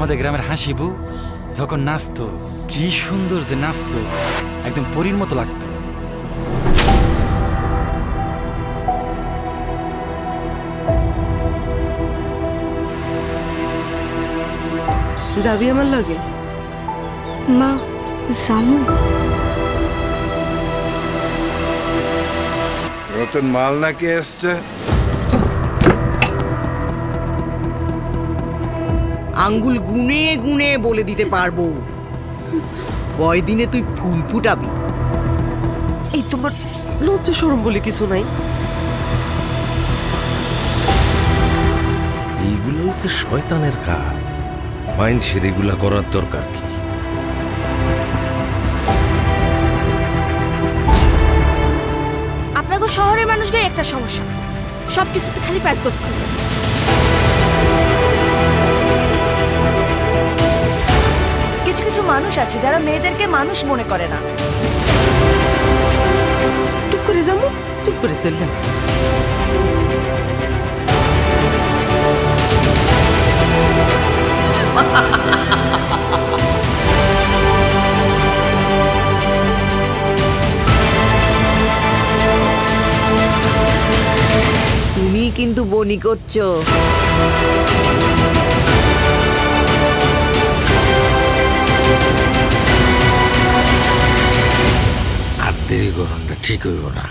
আমাদের গ্রামের হাসিবু যখন নাচতো কি সুন্দর যে নাচতো, একদম পরীর মতো লাগতো। যাবি আমার লগে? মা জামু। নতুন মাল নাকি এসছে? আঙ্গুল গুনে গুনে বলে দিতে পারবো কয়দিনে তুই ফুল ফুটাবি। এই তোমার লজ্জা শরম বলে কিছু নাই? এইগুলো হচ্ছে শয়তানের কাজ, মানুষের এগুলা করার দরকার কি? আপনাকে শহরের মানুষদের একটা সমস্যা, সবকিছুতে খালি প্যাচগোছ খুঁজে। কিছু কিছু মানুষ আছে যারা মেয়েদেরকে মানুষ মনে করে না। চুপ করে যাবো, চুপ করে চললাম। তুমি কিন্তু বনি করছো। আর দেরি করুনটা ঠিক হইব না।